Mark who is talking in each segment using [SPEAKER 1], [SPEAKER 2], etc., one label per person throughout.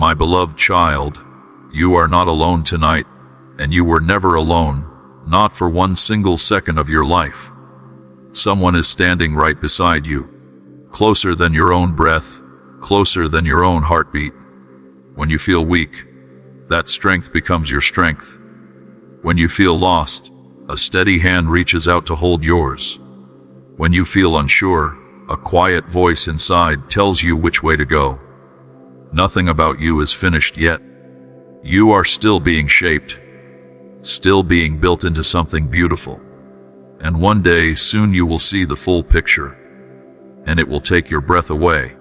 [SPEAKER 1] My beloved child, you are not alone tonight, and you were never alone, not for one single second of your life. Someone is standing right beside you, closer than your own breath, closer than your own heartbeat. When you feel weak, that strength becomes your strength. When you feel lost, a steady hand reaches out to hold yours. When you feel unsure, a quiet voice inside tells you which way to go. Nothing about you is finished yet. You are still being shaped, still being built into something beautiful. And one day, soon you will see the full picture, and it will take your breath away.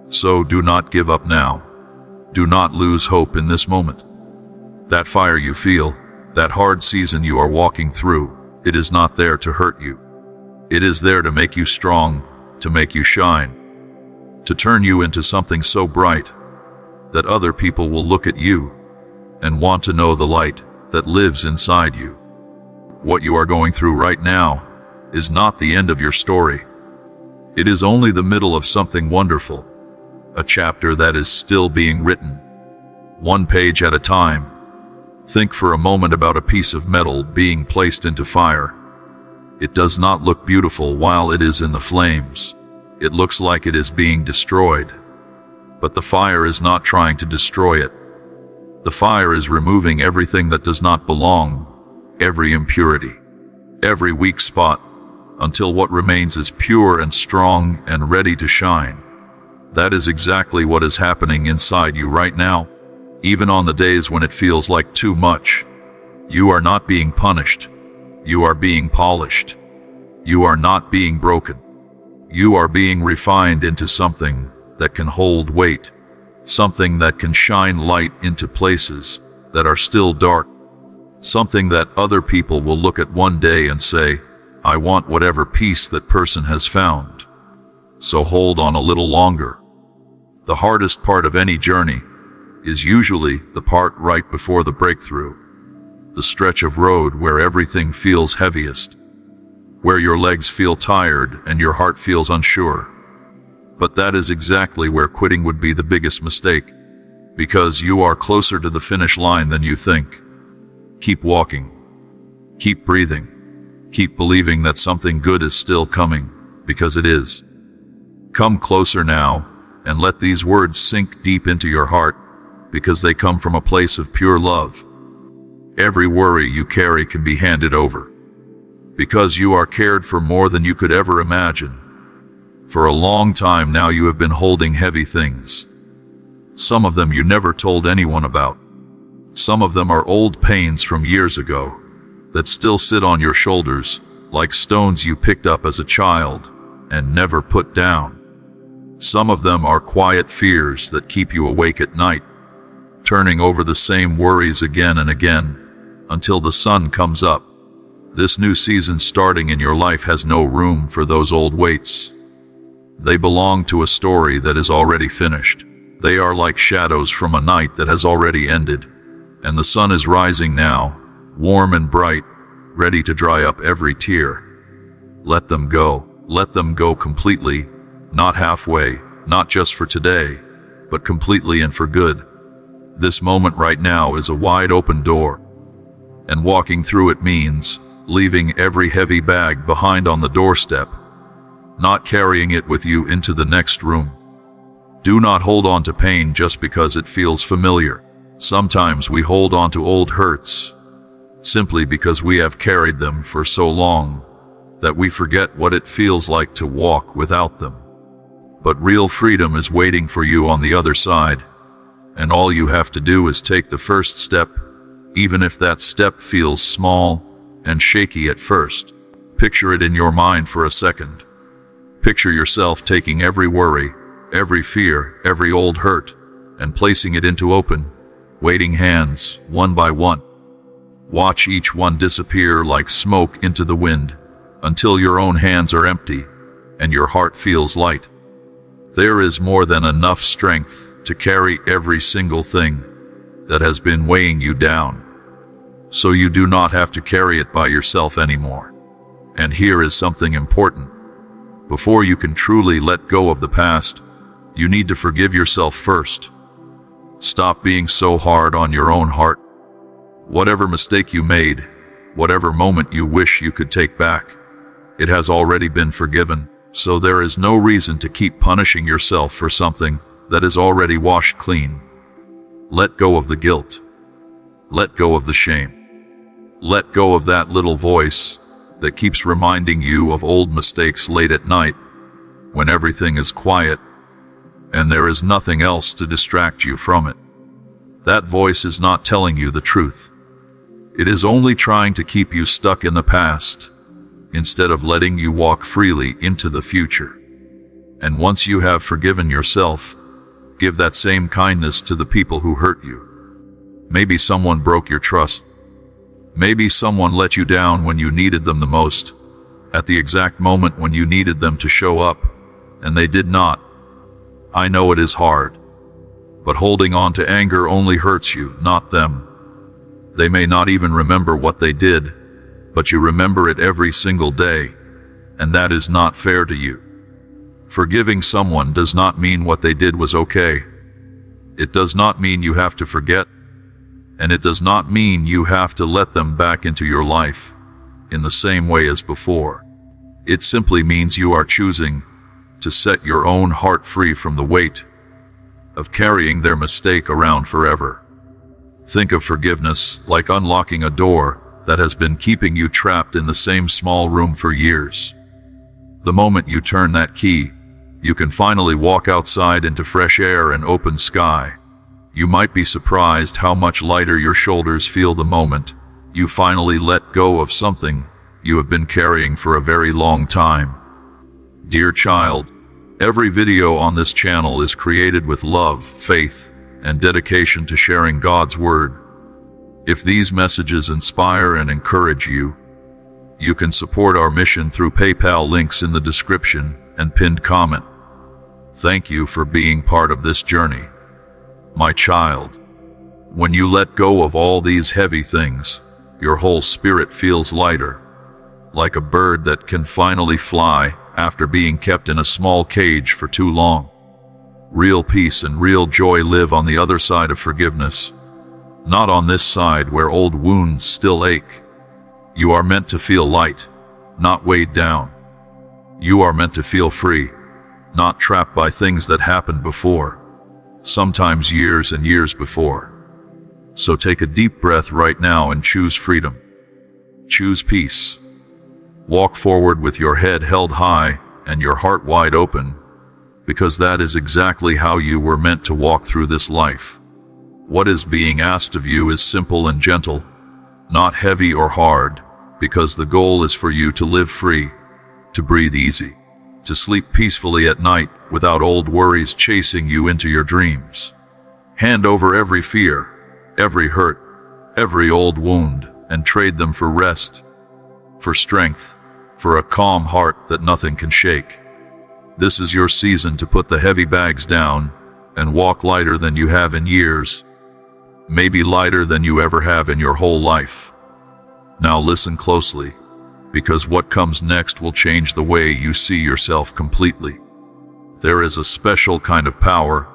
[SPEAKER 1] So do not give up now. Do not lose hope in this moment. That fire you feel, that hard season you are walking through, it is not there to hurt you. It is there to make you strong, to make you shine, to turn you into something so bright that other people will look at you and want to know the light that lives inside you. What you are going through right now is not the end of your story. It is only the middle of something wonderful, a chapter that is still being written, one page at a time. Think for a moment about a piece of metal being placed into fire. It does not look beautiful while it is in the flames. It looks like it is being destroyed. But the fire is not trying to destroy it. The fire is removing everything that does not belong, every impurity, every weak spot, until what remains is pure and strong and ready to shine. That is exactly what is happening inside you right now. Even on the days when it feels like too much, you are not being punished. You are being polished. You are not being broken. You are being refined into something that can hold weight, something that can shine light into places that are still dark, something that other people will look at one day and say, I want whatever peace that person has found. So hold on a little longer. The hardest part of any journey is usually the part right before the breakthrough, the stretch of road where everything feels heaviest, where your legs feel tired and your heart feels unsure. But that is exactly where quitting would be the biggest mistake, because you are closer to the finish line than you think. Keep walking. Keep breathing. Keep believing that something good is still coming, because it is. Come closer now, and let these words sink deep into your heart, because they come from a place of pure love. Every worry you carry can be handed over, because you are cared for more than you could ever imagine. For a long time now you have been holding heavy things. Some of them you never told anyone about. Some of them are old pains from years ago that still sit on your shoulders like stones you picked up as a child and never put down. Some of them are quiet fears that keep you awake at night, turning over the same worries again and again until the sun comes up. This new season starting in your life has no room for those old weights. They belong to a story that is already finished. They are like shadows from a night that has already ended, and the sun is rising now, warm and bright, ready to dry up every tear. Let them go. Let them go completely, not halfway, not just for today, but completely and for good. This moment right now is a wide open door, and walking through it means leaving every heavy bag behind on the doorstep, not carrying it with you into the next room. Do not hold on to pain just because it feels familiar. Sometimes we hold on to old hurts simply because we have carried them for so long that we forget what it feels like to walk without them. But real freedom is waiting for you on the other side, and all you have to do is take the first step, even if that step feels small and shaky at first. Picture it in your mind for a second. Picture yourself taking every worry, every fear, every old hurt, and placing it into open, waiting hands, one by one. Watch each one disappear like smoke into the wind, until your own hands are empty and your heart feels light. There is more than enough strength to carry every single thing that has been weighing you down, so you do not have to carry it by yourself anymore. And here is something important. Before you can truly let go of the past, you need to forgive yourself first. Stop being so hard on your own heart. Whatever mistake you made, whatever moment you wish you could take back, it has already been forgiven, so there is no reason to keep punishing yourself for something that is already washed clean. Let go of the guilt. Let go of the shame. Let go of that little voice that keeps reminding you of old mistakes late at night when everything is quiet and there is nothing else to distract you from it. That voice is not telling you the truth. It is only trying to keep you stuck in the past instead of letting you walk freely into the future. And once you have forgiven yourself, give that same kindness to the people who hurt you. Maybe someone broke your trust. Maybe someone let you down when you needed them the most, at the exact moment when you needed them to show up, and they did not. I know it is hard, but holding on to anger only hurts you, not them. They may not even remember what they did, but you remember it every single day, and that is not fair to you. Forgiving someone does not mean what they did was okay. It does not mean you have to forget, and it does not mean you have to let them back into your life in the same way as before. It simply means you are choosing to set your own heart free from the weight of carrying their mistake around forever. Think of forgiveness like unlocking a door that has been keeping you trapped in the same small room for years. The moment you turn that key, you can finally walk outside into fresh air and open sky. You might be surprised how much lighter your shoulders feel the moment you finally let go of something you have been carrying for a very long time. Dear child, every video on this channel is created with love, faith, and dedication to sharing God's Word. If these messages inspire and encourage you, you can support our mission through PayPal links in the description and pinned comment. Thank you for being part of this journey, my child. When you let go of all these heavy things, your whole spirit feels lighter, like a bird that can finally fly after being kept in a small cage for too long. Real peace and real joy live on the other side of forgiveness, not on this side where old wounds still ache. You are meant to feel light, not weighed down. You are meant to feel free, not trapped by things that happened before, sometimes years and years before. So take a deep breath right now and choose freedom. Choose peace. Walk forward with your head held high and your heart wide open, because that is exactly how you were meant to walk through this life. What is being asked of you is simple and gentle, not heavy or hard, because the goal is for you to live free, to breathe easy, to sleep peacefully at night without old worries chasing you into your dreams. Hand over every fear, every hurt, every old wound, and trade them for rest, for strength, for a calm heart that nothing can shake. This is your season to put the heavy bags down and walk lighter than you have in years, maybe lighter than you ever have in your whole life. Now listen closely, because what comes next will change the way you see yourself completely. There is a special kind of power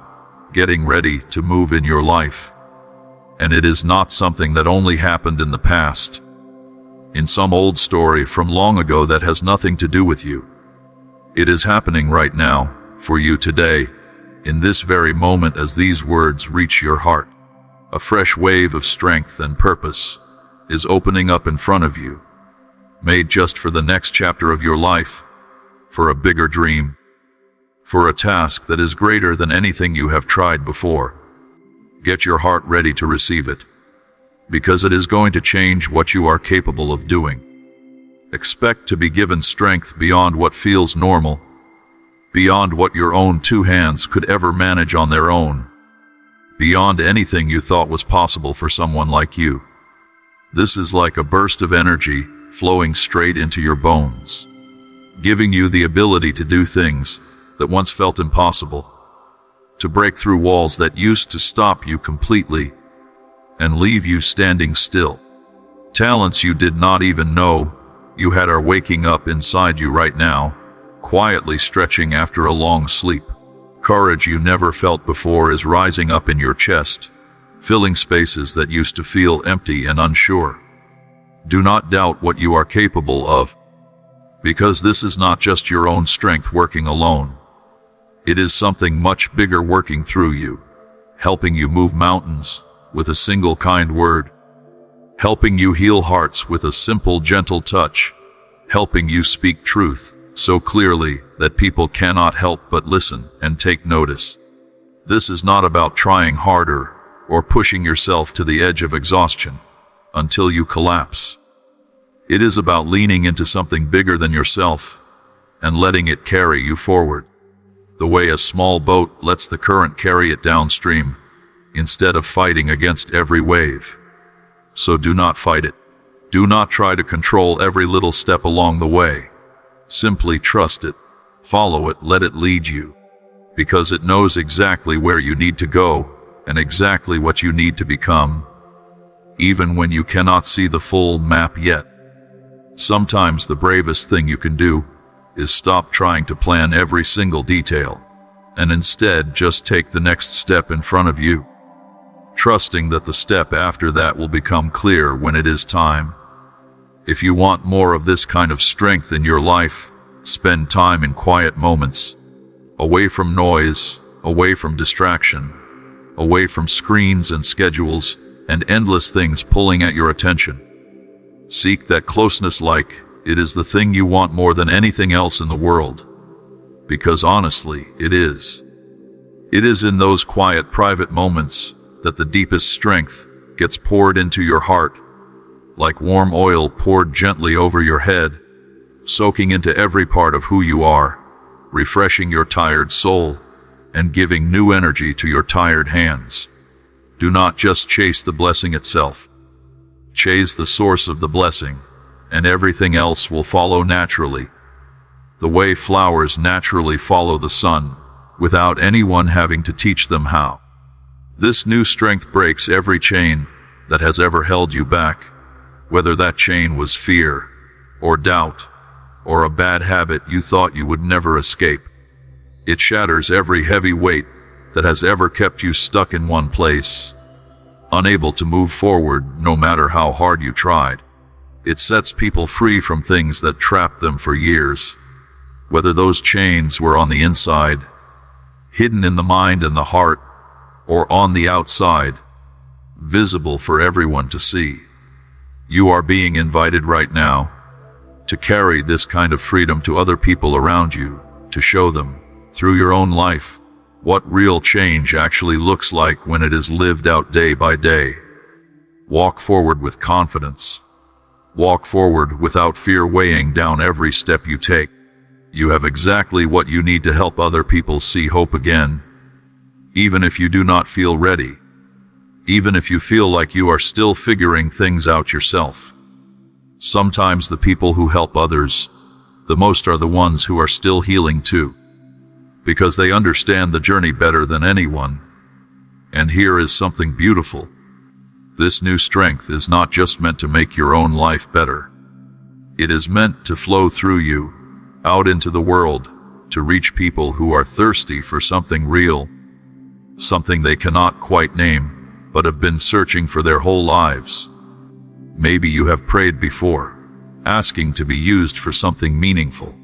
[SPEAKER 1] getting ready to move in your life, and it is not something that only happened in the past, in some old story from long ago that has nothing to do with you. It is happening right now, for you today, in this very moment as these words reach your heart. A fresh wave of strength and purpose is opening up in front of you, made just for the next chapter of your life, for a bigger dream, for a task that is greater than anything you have tried before. Get your heart ready to receive it, because it is going to change what you are capable of doing. Expect to be given strength beyond what feels normal, beyond what your own two hands could ever manage on their own, beyond anything you thought was possible for someone like you. This is like a burst of energy flowing straight into your bones, giving you the ability to do things that once felt impossible, to break through walls that used to stop you completely and leave you standing still. Talents you did not even know you had are waking up inside you right now, quietly stretching after a long sleep. Courage you never felt before is rising up in your chest, filling spaces that used to feel empty and unsure. Do not doubt what you are capable of, because this is not just your own strength working alone. It is something much bigger working through you, helping you move mountains with a single kind word, helping you heal hearts with a simple, gentle touch, helping you speak truth so clearly that people cannot help but listen and take notice. This is not about trying harder or pushing yourself to the edge of exhaustion until you collapse. It is about leaning into something bigger than yourself and letting it carry you forward, the way a small boat lets the current carry it downstream, instead of fighting against every wave. So do not fight it. Do not try to control every little step along the way. Simply trust it, follow it, let it lead you, because it knows exactly where you need to go and exactly what you need to become, even when you cannot see the full map yet. Sometimes the bravest thing you can do is stop trying to plan every single detail, and instead just take the next step in front of you, trusting that the step after that will become clear when it is time. If you want more of this kind of strength in your life, spend time in quiet moments, away from noise, away from distraction, away from screens and schedules and endless things pulling at your attention. Seek that closeness like it is the thing you want more than anything else in the world, because honestly, it is. It is in those quiet, private moments that the deepest strength gets poured into your heart, like warm oil poured gently over your head, soaking into every part of who you are, refreshing your tired soul, and giving new energy to your tired hands. Do not just chase the blessing itself. Chase the source of the blessing, and everything else will follow naturally, the way flowers naturally follow the sun, without anyone having to teach them how. This new strength breaks every chain that has ever held you back, whether that chain was fear, or doubt, or a bad habit you thought you would never escape. It shatters every heavy weight that has ever kept you stuck in one place, unable to move forward no matter how hard you tried. It sets people free from things that trapped them for years, whether those chains were on the inside, hidden in the mind and the heart, or on the outside, visible for everyone to see. You are being invited right now to carry this kind of freedom to other people around you, to show them, through your own life, what real change actually looks like when it is lived out day by day. Walk forward with confidence. Walk forward without fear weighing down every step you take. You have exactly what you need to help other people see hope again, even if you do not feel ready. Even if you feel like you are still figuring things out yourself. Sometimes the people who help others the most are the ones who are still healing too, because they understand the journey better than anyone. And here is something beautiful. This new strength is not just meant to make your own life better. It is meant to flow through you, out into the world, to reach people who are thirsty for something real, something they cannot quite name, but have been searching for their whole lives. Maybe you have prayed before, asking to be used for something meaningful,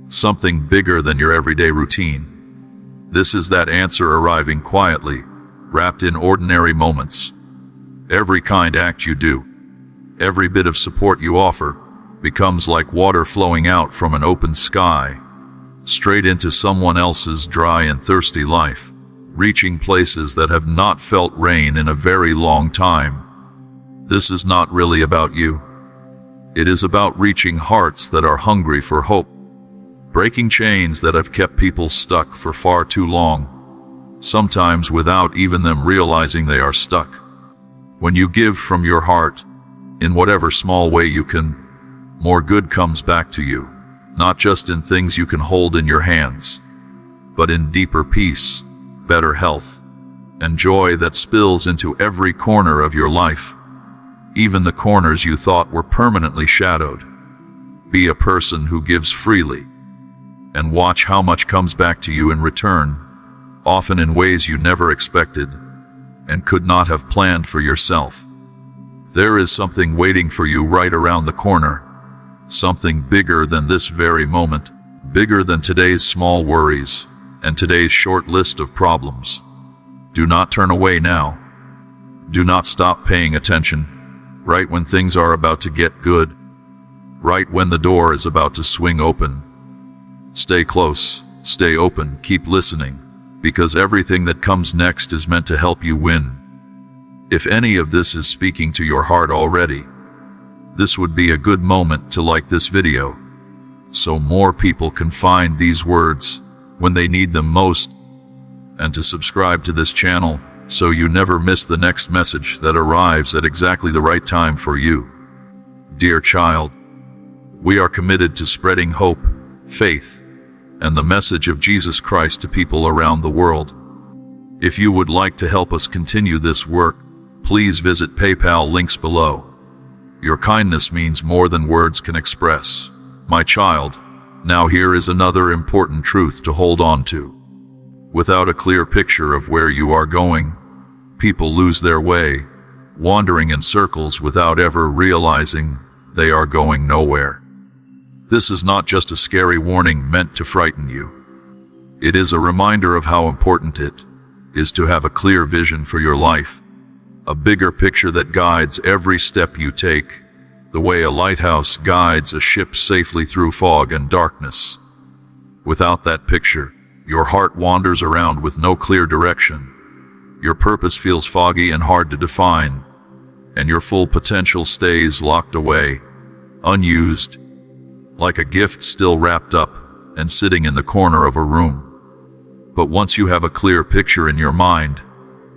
[SPEAKER 1] something bigger than your everyday routine. This is that answer arriving quietly, wrapped in ordinary moments. Every kind act you do, every bit of support you offer, becomes like water flowing out from an open sky, straight into someone else's dry and thirsty life, reaching places that have not felt rain in a very long time. This is not really about you. It is about reaching hearts that are hungry for hope, breaking chains that have kept people stuck for far too long, sometimes without even them realizing they are stuck. When you give from your heart, in whatever small way you can, more good comes back to you, not just in things you can hold in your hands, but in deeper peace, better health, and joy that spills into every corner of your life, even the corners you thought were permanently shadowed. Be a person who gives freely, and watch how much comes back to you in return. often in ways you never expected and could not have planned for yourself. There is something waiting for you right around the corner, something bigger than this very moment, bigger than today's small worries and today's short list of problems. Do not turn away now. Do not stop paying attention, right when things are about to get good, right when the door is about to swing open. Stay close, stay open, keep listening, because everything that comes next is meant to help you win. If any of this is speaking to your heart already, this would be a good moment to like this video, so more people can find these words when they need them most, and to subscribe to this channel so you never miss the next message that arrives at exactly the right time for you. Dear child, we are committed to spreading hope, faith, and the message of Jesus Christ to people around the world. If you would like to help us continue this work, please visit PayPal links below. Your kindness means more than words can express. My child, now here is another important truth to hold on to. Without a clear picture of where you are going, people lose their way, wandering in circles without ever realizing they are going nowhere. This is not just a scary warning meant to frighten you. It is a reminder of how important it is to have a clear vision for your life, a bigger picture that guides every step you take, the way a lighthouse guides a ship safely through fog and darkness. Without that picture, your heart wanders around with no clear direction. Your purpose feels foggy and hard to define, and your full potential stays locked away, unused, like a gift still wrapped up and sitting in the corner of a room. But once you have a clear picture in your mind,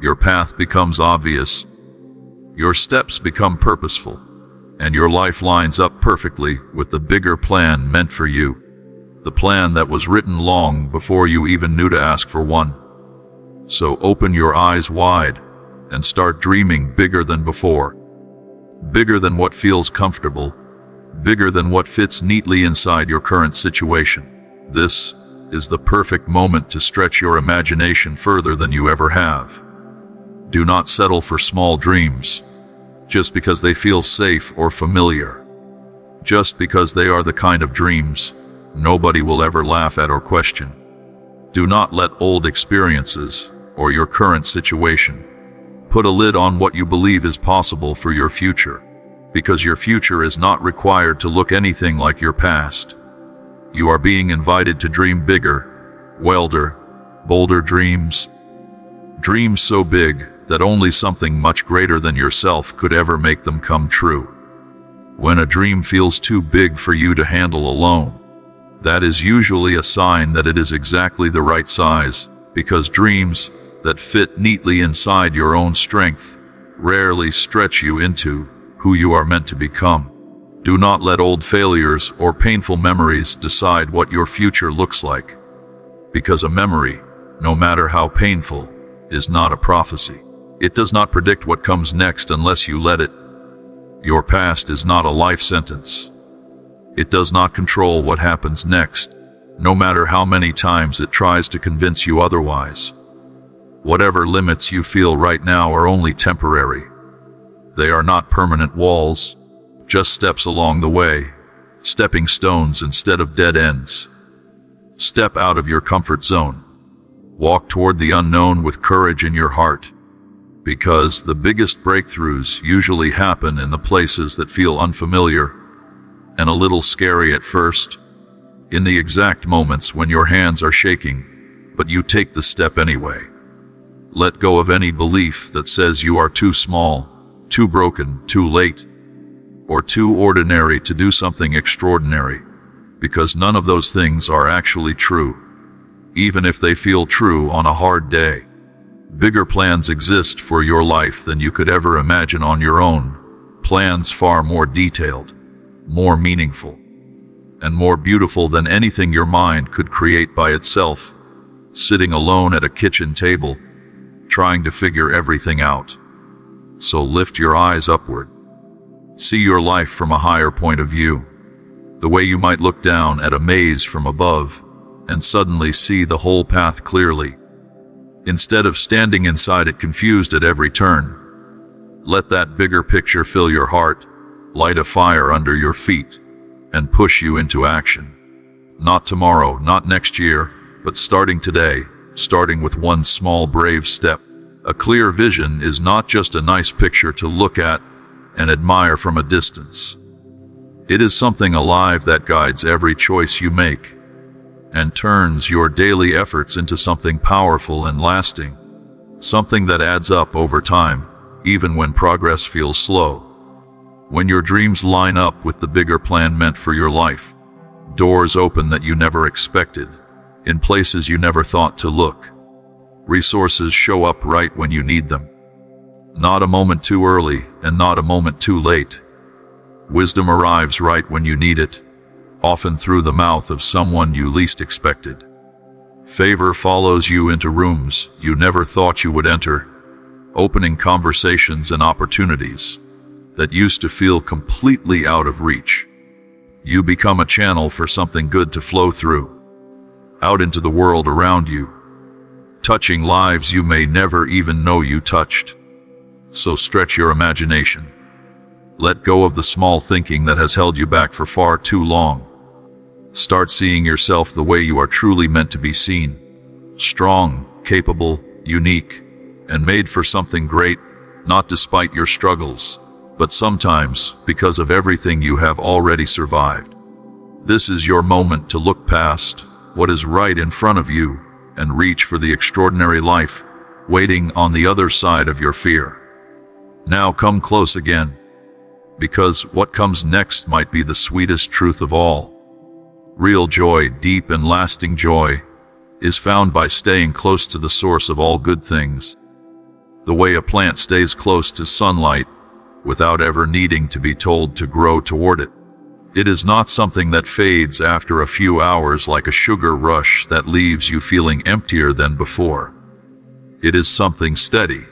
[SPEAKER 1] your path becomes obvious, your steps become purposeful, and your life lines up perfectly with the bigger plan meant for you. The plan that was written long before you even knew to ask for one. So open your eyes wide and start dreaming bigger than before. Bigger than what feels comfortable, bigger than what fits neatly inside your current situation. This is the perfect moment to stretch your imagination further than you ever have. Do not settle for small dreams, just because they feel safe or familiar. Just because they are the kind of dreams nobody will ever laugh at or question. Do not let old experiences or your current situation put a lid on what you believe is possible for your future, because your future is not required to look anything like your past. You are being invited to dream bigger, wilder, bolder dreams. Dreams so big that only something much greater than yourself could ever make them come true. When a dream feels too big for you to handle alone, that is usually a sign that it is exactly the right size, because dreams that fit neatly inside your own strength rarely stretch you into who you are meant to become. Do not let old failures or painful memories decide what your future looks like, because a memory, no matter how painful, is not a prophecy. It does not predict what comes next unless you let it. Your past is not a life sentence. It does not control what happens next, no matter how many times it tries to convince you otherwise. Whatever limits you feel right now are only temporary. They are not permanent walls, just steps along the way, stepping stones instead of dead ends. Step out of your comfort zone. Walk toward the unknown with courage in your heart, because the biggest breakthroughs usually happen in the places that feel unfamiliar and a little scary at first, in the exact moments when your hands are shaking, but you take the step anyway. Let go of any belief that says you are too small, too broken, too late, or too ordinary to do something extraordinary, because none of those things are actually true, even if they feel true on a hard day. Bigger plans exist for your life than you could ever imagine on your own, plans far more detailed, more meaningful, and more beautiful than anything your mind could create by itself, sitting alone at a kitchen table, trying to figure everything out. So lift your eyes upward. See your life from a higher point of view, the way you might look down at a maze from above and suddenly see the whole path clearly. instead of standing inside it confused at every turn. Let that bigger picture fill your heart, light a fire under your feet, and push you into action. Not tomorrow, not next year, but starting today, starting with one small brave step. A clear vision is not just a nice picture to look at and admire from a distance. It is something alive that guides every choice you make and turns your daily efforts into something powerful and lasting, something that adds up over time, even when progress feels slow. When your dreams line up with the bigger plan meant for your life, doors open that you never expected, in places you never thought to look. Resources show up right when you need them. Not a moment too early and not a moment too late. Wisdom arrives right when you need it, often through the mouth of someone you least expected. Favor follows you into rooms you never thought you would enter, opening conversations and opportunities that used to feel completely out of reach. You become a channel for something good to flow through, out into the world around you, touching lives you may never even know you touched. So stretch your imagination. Let go of the small thinking that has held you back for far too long. Start seeing yourself the way you are truly meant to be seen. Strong, capable, unique, and made for something great, not despite your struggles, but sometimes because of everything you have already survived. This is your moment to look past what is right in front of you and reach for the extraordinary life waiting on the other side of your fear. Now come close again, because what comes next might be the sweetest truth of all. Real joy, deep and lasting joy, is found by staying close to the source of all good things. The way a plant stays close to sunlight without ever needing to be told to grow toward it. It is not something that fades after a few hours like a sugar rush that leaves you feeling emptier than before. It is something steady,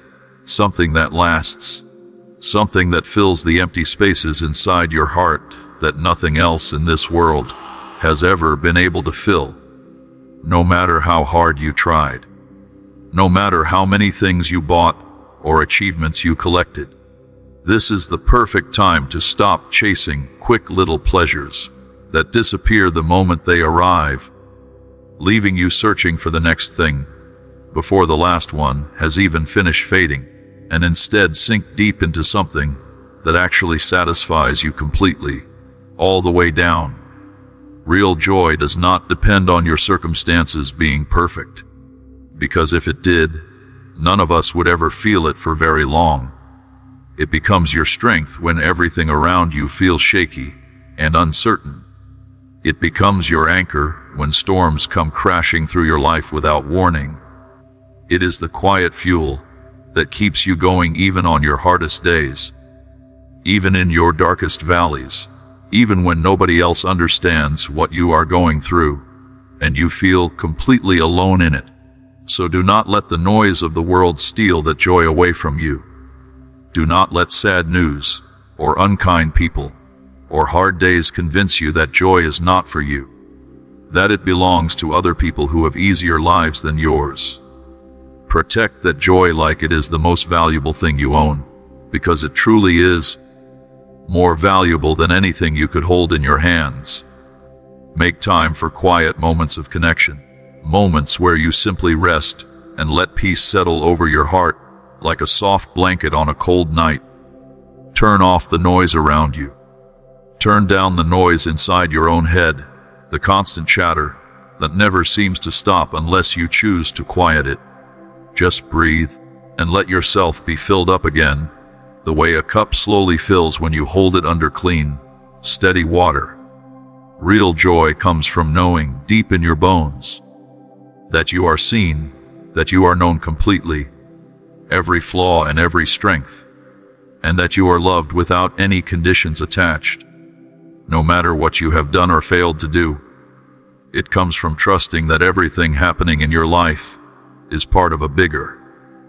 [SPEAKER 1] something that lasts, something that fills the empty spaces inside your heart that nothing else in this world has ever been able to fill. No matter how hard you tried, no matter how many things you bought or achievements you collected, this is the perfect time to stop chasing quick little pleasures that disappear the moment they arrive, leaving you searching for the next thing before the last one has even finished fading, and instead sink deep into something that actually satisfies you completely, all the way down. Real joy does not depend on your circumstances being perfect, because if it did, none of us would ever feel it for very long. It becomes your strength when everything around you feels shaky and uncertain. It becomes your anchor when storms come crashing through your life without warning. It is the quiet fuel that keeps you going even on your hardest days, even in your darkest valleys, even when nobody else understands what you are going through, and you feel completely alone in it. So do not let the noise of the world steal that joy away from you. Do not let sad news, or unkind people, or hard days convince you that joy is not for you, that it belongs to other people who have easier lives than yours. Protect that joy like it is the most valuable thing you own, because it truly is, more valuable than anything you could hold in your hands. Make time for quiet moments of connection, moments where you simply rest and let peace settle over your heart like a soft blanket on a cold night. Turn off the noise around you. Turn down the noise inside your own head, the constant chatter that never seems to stop unless you choose to quiet it. Just breathe and let yourself be filled up again, the way a cup slowly fills when you hold it under clean, steady water. Real joy comes from knowing deep in your bones that you are seen, that you are known completely, every flaw and every strength, and that you are loved without any conditions attached. No matter what you have done or failed to do, it comes from trusting that everything happening in your life is part of a bigger,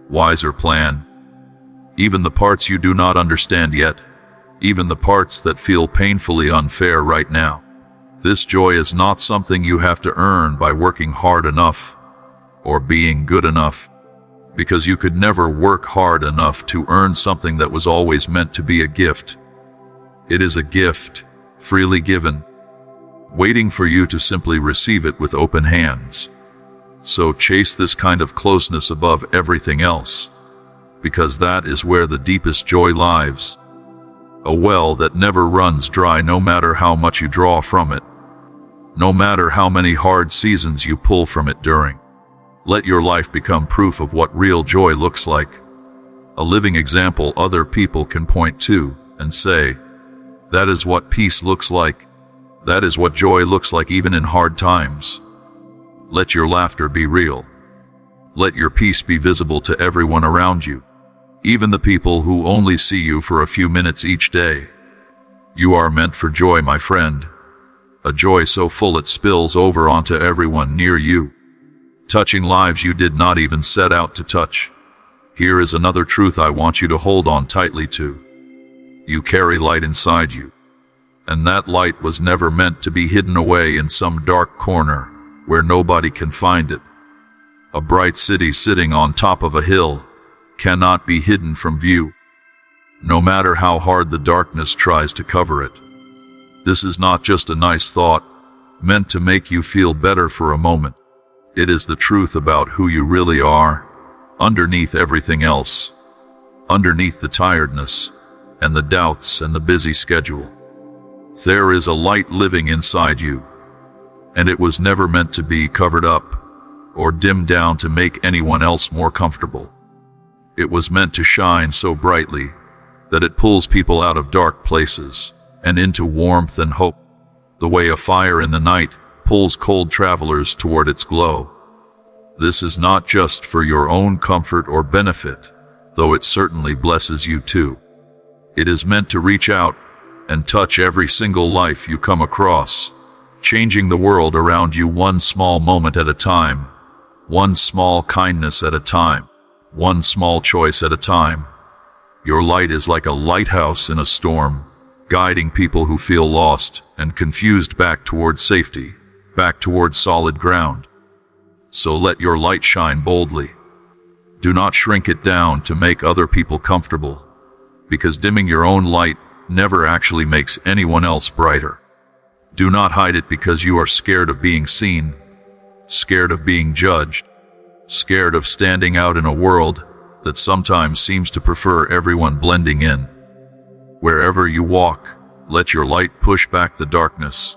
[SPEAKER 1] wiser plan. Even the parts you do not understand yet, even the parts that feel painfully unfair right now. This joy is not something you have to earn by working hard enough or being good enough. because you could never work hard enough to earn something that was always meant to be a gift. It is a gift, freely given, waiting for you to simply receive it with open hands. So chase this kind of closeness above everything else, because that is where the deepest joy lies. A well that never runs dry no matter how much you draw from it, no matter how many hard seasons you pull from it during. Let your life become proof of what real joy looks like, a living example other people can point to and say, that is what peace looks like. That is what joy looks like even in hard times. Let your laughter be real. Let your peace be visible to everyone around you, even the people who only see you for a few minutes each day. You are meant for joy, my friend. A joy so full it spills over onto everyone near you, touching lives you did not even set out to touch. Here is another truth I want you to hold on tightly to. You carry light inside you, and that light was never meant to be hidden away in some dark corner where nobody can find it. A bright city sitting on top of a hill cannot be hidden from view, no matter how hard the darkness tries to cover it. This is not just a nice thought, meant to make you feel better for a moment. It is the truth about who you really are, underneath everything else, underneath the tiredness, and the doubts and the busy schedule. There is a light living inside you, and it was never meant to be covered up or dimmed down to make anyone else more comfortable. It was meant to shine so brightly that it pulls people out of dark places and into warmth and hope, the way a fire in the night pulls cold travelers toward its glow. This is not just for your own comfort or benefit, though it certainly blesses you too. It is meant to reach out and touch every single life you come across, changing the world around you one small moment at a time, one small kindness at a time, one small choice at a time. Your light is like a lighthouse in a storm, guiding people who feel lost and confused back towards safety, back towards solid ground. So let your light shine boldly. Do not shrink it down to make other people comfortable, because dimming your own light never actually makes anyone else brighter. Do not hide it because you are scared of being seen, scared of being judged, scared of standing out in a world that sometimes seems to prefer everyone blending in. Wherever you walk, let your light push back the darkness,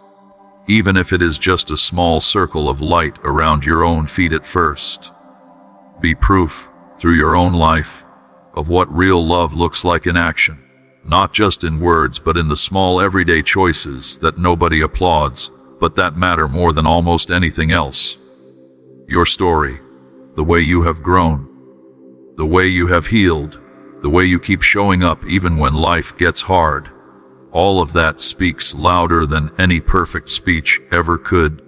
[SPEAKER 1] even if it is just a small circle of light around your own feet at first. Be proof, through your own life, of what real love looks like in action, not just in words but in the small everyday choices that nobody applauds, but that matter more than almost anything else. Your story, the way you have grown, the way you have healed, the way you keep showing up even when life gets hard, all of that speaks louder than any perfect speech ever could,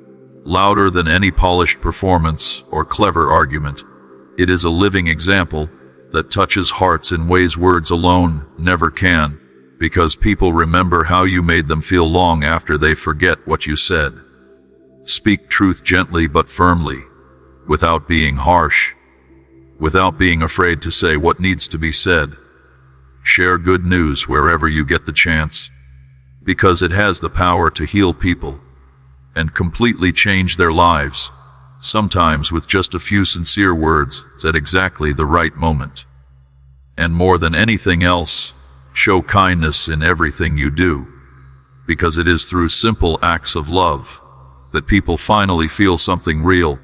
[SPEAKER 1] louder than any polished performance or clever argument. It is a living example that touches hearts in ways words alone never can, because people remember how you made them feel long after they forget what you said. Speak truth gently but firmly, without being harsh, without being afraid to say what needs to be said. Share good news wherever you get the chance, because it has the power to heal people and completely change their lives, sometimes with just a few sincere words at exactly the right moment. And more than anything else, show kindness in everything you do, because it is through simple acts of love that people finally feel something real,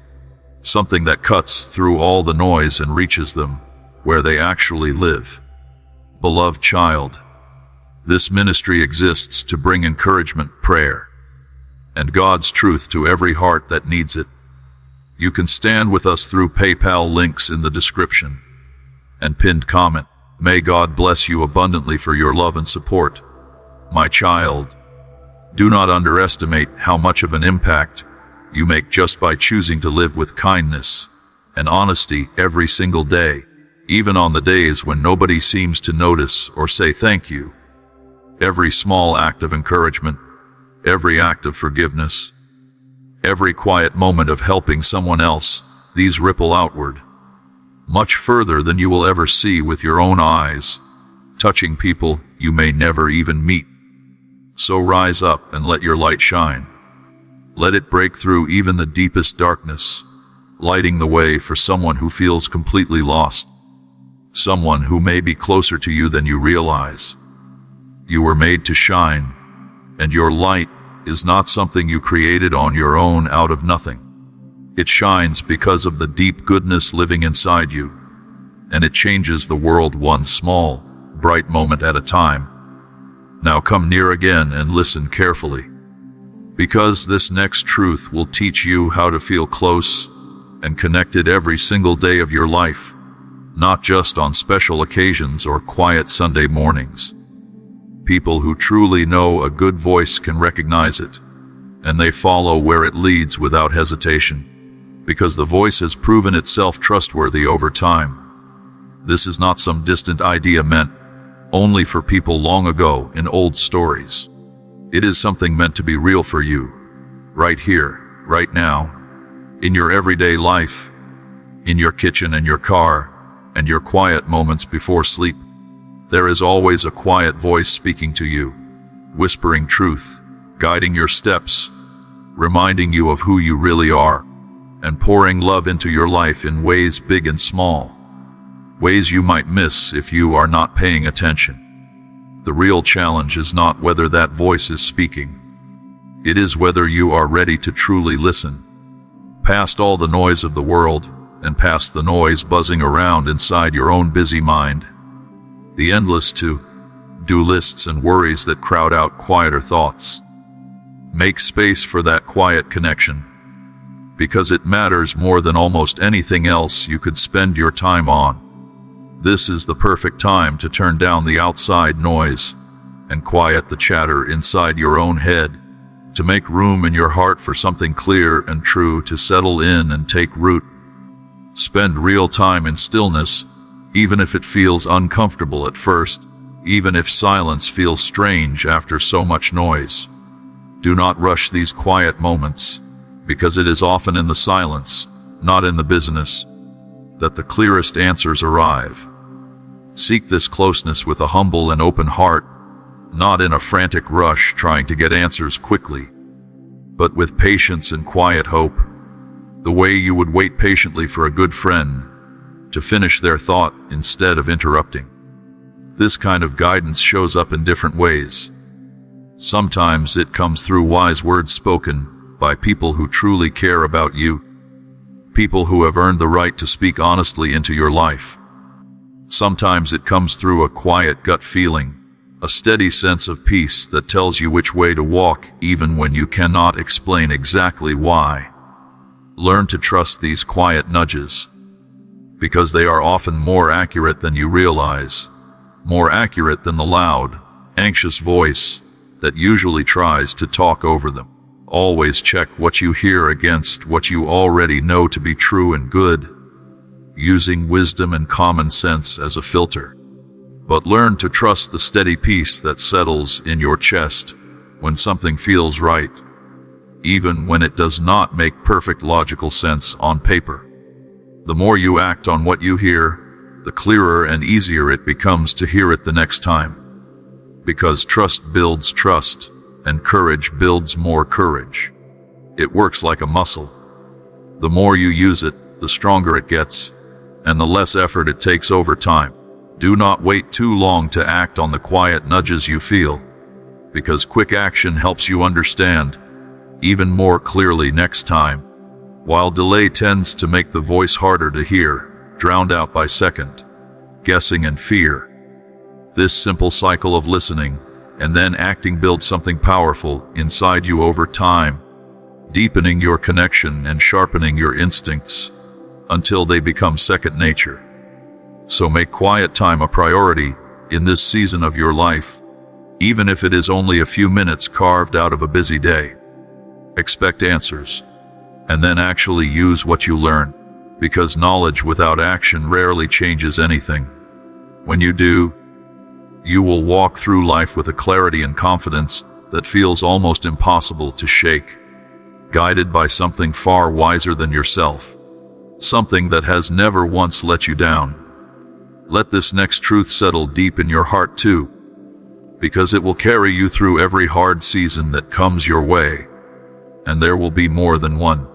[SPEAKER 1] something that cuts through all the noise and reaches them where they actually live. Beloved child, this ministry exists to bring encouragement, prayer, and God's truth to every heart that needs it. You can stand with us through PayPal, links in the description and pinned comment. May God bless you abundantly for your love and support. My child, do not underestimate how much of an impact you make just by choosing to live with kindness and honesty every single day, even on the days when nobody seems to notice or say thank you. Every small act of encouragement, every act of forgiveness, every quiet moment of helping someone else, these ripple outward. much further than you will ever see with your own eyes, touching people you may never even meet. So rise up and let your light shine. Let it break through even the deepest darkness, lighting the way for someone who feels completely lost, someone who may be closer to you than you realize. You were made to shine, and your light is not something you created on your own out of nothing. It shines because of the deep goodness living inside you, and it changes the world one small, bright moment at a time. Now come near again and listen carefully, because this next truth will teach you how to feel close and connected every single day of your life, not just on special occasions or quiet Sunday mornings. People who truly know a good voice can recognize it, and they follow where it leads without hesitation, because the voice has proven itself trustworthy over time. This is not some distant idea meant only for people long ago in old stories. It is something meant to be real for you, right here, right now, in your everyday life, in your kitchen and your car, and your quiet moments before sleep. There is always a quiet voice speaking to you, whispering truth, guiding your steps, reminding you of who you really are, and pouring love into your life in ways big and small, ways you might miss if you are not paying attention. The real challenge is not whether that voice is speaking. It is whether you are ready to truly listen, past all the noise of the world and past the noise buzzing around inside your own busy mind, the endless to-do lists and worries that crowd out quieter thoughts. Make space for that quiet connection, because it matters more than almost anything else you could spend your time on. This is the perfect time to turn down the outside noise and quiet the chatter inside your own head, to make room in your heart for something clear and true to settle in and take root. Spend real time in stillness, even if it feels uncomfortable at first, even if silence feels strange after so much noise. Do not rush these quiet moments, because it is often in the silence, not in the busyness, that the clearest answers arrive. Seek this closeness with a humble and open heart, not in a frantic rush trying to get answers quickly, but with patience and quiet hope, the way you would wait patiently for a good friend to finish their thought instead of interrupting. This kind of guidance shows up in different ways. Sometimes it comes through wise words spoken by people who truly care about you, people who have earned the right to speak honestly into your life. Sometimes it comes through a quiet gut feeling, a steady sense of peace that tells you which way to walk even when you cannot explain exactly why. Learn to trust these quiet nudges, because they are often more accurate than you realize, more accurate than the loud, anxious voice that usually tries to talk over them. Always check what you hear against what you already know to be true and good, using wisdom and common sense as a filter. But learn to trust the steady peace that settles in your chest when something feels right, even when it does not make perfect logical sense on paper. The more you act on what you hear, the clearer and easier it becomes to hear it the next time. Because trust builds trust, and courage builds more courage. It works like a muscle. The more you use it, the stronger it gets, and the less effort it takes over time. Do not wait too long to act on the quiet nudges you feel, because quick action helps you understand even more clearly next time, while delay tends to make the voice harder to hear, drowned out by second guessing and fear. This simple cycle of listening and then acting builds something powerful inside you over time, deepening your connection and sharpening your instincts until they become second nature. So make quiet time a priority in this season of your life, even if it is only a few minutes carved out of a busy day. Expect answers, and then actually use what you learn, because knowledge without action rarely changes anything. When you do, you will walk through life with a clarity and confidence that feels almost impossible to shake, guided by something far wiser than yourself. something that has never once let you down. Let this next truth settle deep in your heart too, because it will carry you through every hard season that comes your way, and there will be more than one.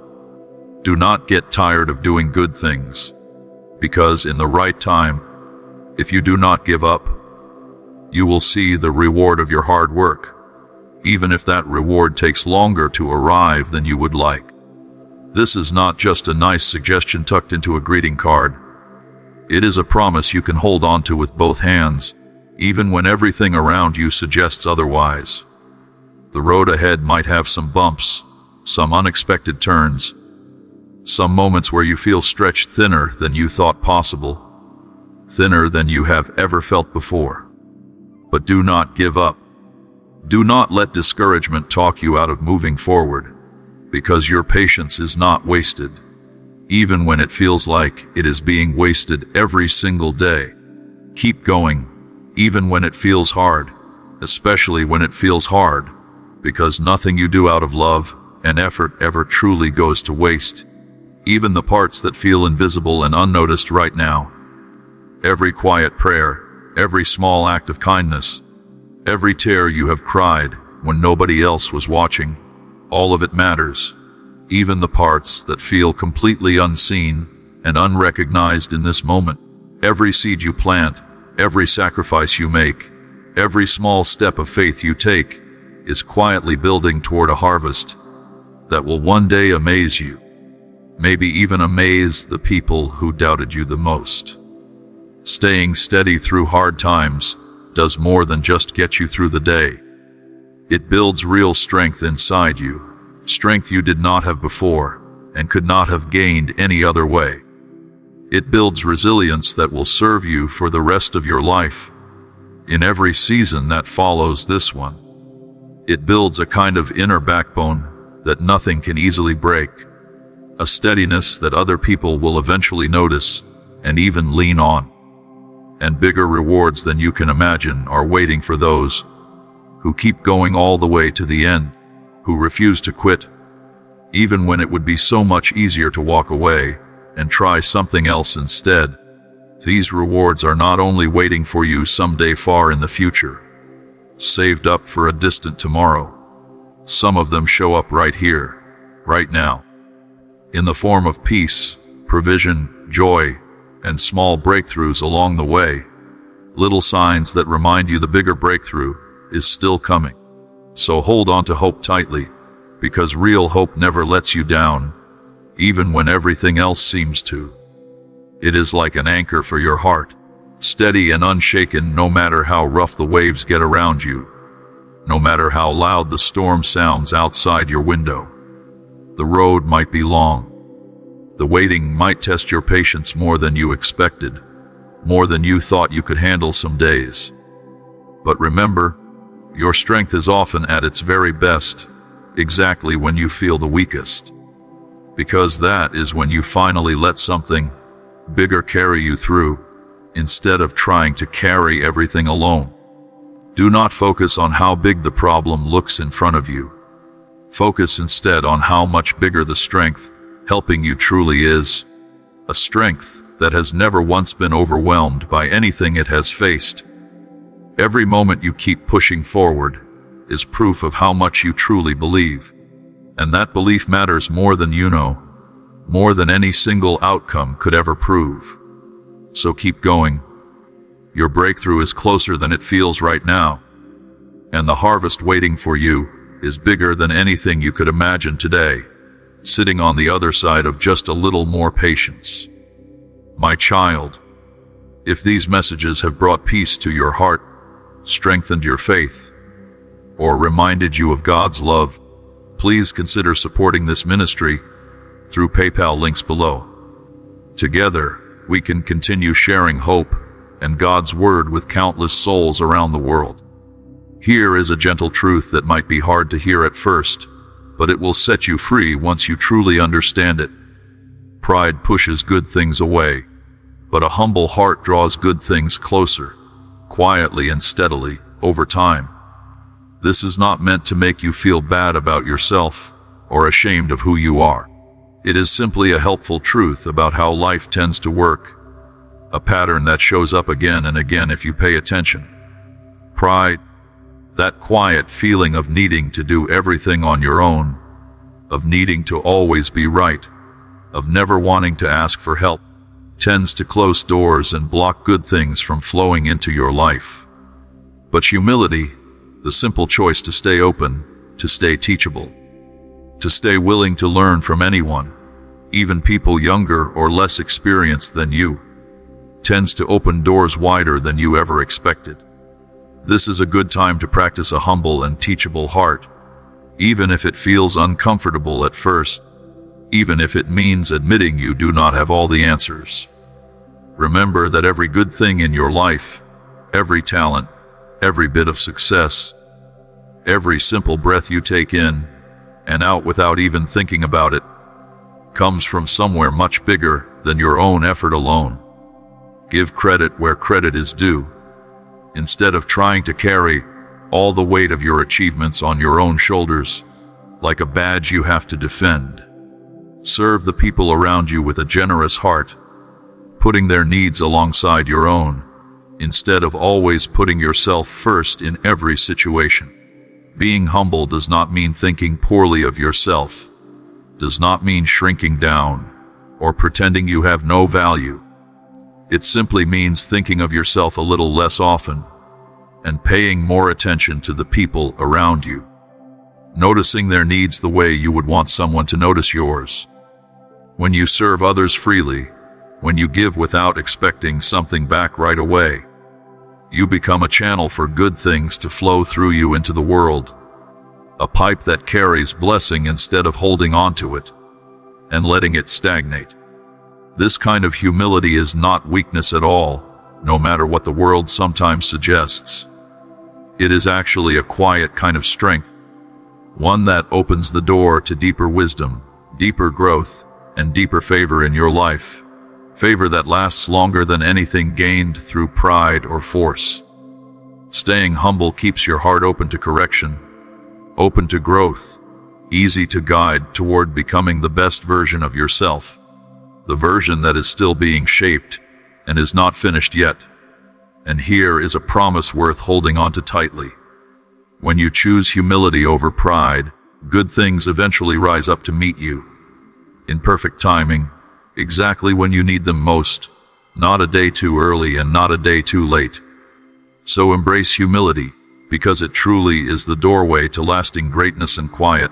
[SPEAKER 1] Do not get tired of doing good things, because in the right time, if you do not give up, you will see the reward of your hard work, even if that reward takes longer to arrive than you would like. This is not just a nice suggestion tucked into a greeting card. It is a promise you can hold on to with both hands, even when everything around you suggests otherwise. The road ahead might have some bumps, some unexpected turns, some moments where you feel stretched thinner than you thought possible, thinner than you have ever felt before. But do not give up. Do not let discouragement talk you out of moving forward, because your patience is not wasted, even when it feels like it is being wasted every single day. Keep going, even when it feels hard, especially when it feels hard, because nothing you do out of love and effort ever truly goes to waste, even the parts that feel invisible and unnoticed right now. Every quiet prayer, every small act of kindness, every tear you have cried when nobody else was watching, all of it matters, even the parts that feel completely unseen and unrecognized in this moment. Every seed you plant, every sacrifice you make, every small step of faith you take is quietly building toward a harvest that will one day amaze you, maybe even amaze the people who doubted you the most. Staying steady through hard times does more than just get you through the day. It builds real strength inside you, strength you did not have before and could not have gained any other way. It builds resilience that will serve you for the rest of your life, in every season that follows this one. It builds a kind of inner backbone that nothing can easily break, a steadiness that other people will eventually notice and even lean on. And bigger rewards than you can imagine are waiting for those who keep going all the way to the end, who refuse to quit, even when it would be so much easier to walk away and try something else instead. These rewards are not only waiting for you someday far in the future, saved up for a distant tomorrow. Some of them show up right here, right now, in the form of peace, provision, joy, and small breakthroughs along the way, little signs that remind you the bigger breakthrough is still coming. So hold on to hope tightly, because real hope never lets you down, even when everything else seems to. It is like an anchor for your heart, steady and unshaken no matter how rough the waves get around you, no matter how loud the storm sounds outside your window. The road might be long. The waiting might test your patience more than you expected, more than you thought you could handle some days. But remember, your strength is often at its very best, exactly when you feel the weakest. Because that is when you finally let something bigger carry you through, instead of trying to carry everything alone. Do not focus on how big the problem looks in front of you. Focus instead on how much bigger the strength helping you truly is, a strength that has never once been overwhelmed by anything it has faced. Every moment you keep pushing forward is proof of how much you truly believe, and that belief matters more than you know, more than any single outcome could ever prove. So keep going. Your breakthrough is closer than it feels right now, and the harvest waiting for you is bigger than anything you could imagine today, sitting on the other side of just a little more patience. My child, if these messages have brought peace to your heart, strengthened your faith, or reminded you of God's love, please consider supporting this ministry through PayPal links below. Together, we can continue sharing hope and God's word with countless souls around the world. Here is a gentle truth that might be hard to hear at first, but it will set you free once you truly understand it. Pride pushes good things away, but a humble heart draws good things closer, quietly and steadily, over time. This is not meant to make you feel bad about yourself or ashamed of who you are. It is simply a helpful truth about how life tends to work, a pattern that shows up again and again if you pay attention. Pride, that quiet feeling of needing to do everything on your own, of needing to always be right, of never wanting to ask for help, tends to close doors and block good things from flowing into your life. But humility, the simple choice to stay open, to stay teachable, to stay willing to learn from anyone, even people younger or less experienced than you, tends to open doors wider than you ever expected. This is a good time to practice a humble and teachable heart, even if it feels uncomfortable at first, even if it means admitting you do not have all the answers. Remember that every good thing in your life, every talent, every bit of success, every simple breath you take in and out without even thinking about it, comes from somewhere much bigger than your own effort alone. Give credit where credit is due. Instead of trying to carry all the weight of your achievements on your own shoulders, like a badge you have to defend, serve the people around you with a generous heart, putting their needs alongside your own, instead of always putting yourself first in every situation. Being humble does not mean thinking poorly of yourself, does not mean shrinking down or pretending you have no value. It simply means thinking of yourself a little less often and paying more attention to the people around you, noticing their needs the way you would want someone to notice yours. When you serve others freely, when you give without expecting something back right away, you become a channel for good things to flow through you into the world, a pipe that carries blessing instead of holding on to it and letting it stagnate. This kind of humility is not weakness at all, no matter what the world sometimes suggests. It is actually a quiet kind of strength, one that opens the door to deeper wisdom, deeper growth, and deeper favor in your life. Favor that lasts longer than anything gained through pride or force. Staying humble keeps your heart open to correction, open to growth, easy to guide toward becoming the best version of yourself, the version that is still being shaped and is not finished yet. And here is a promise worth holding on to tightly. When you choose humility over pride, good things eventually rise up to meet you, in perfect timing, exactly when you need them most, not a day too early and not a day too late. So embrace humility, because it truly is the doorway to lasting greatness and quiet,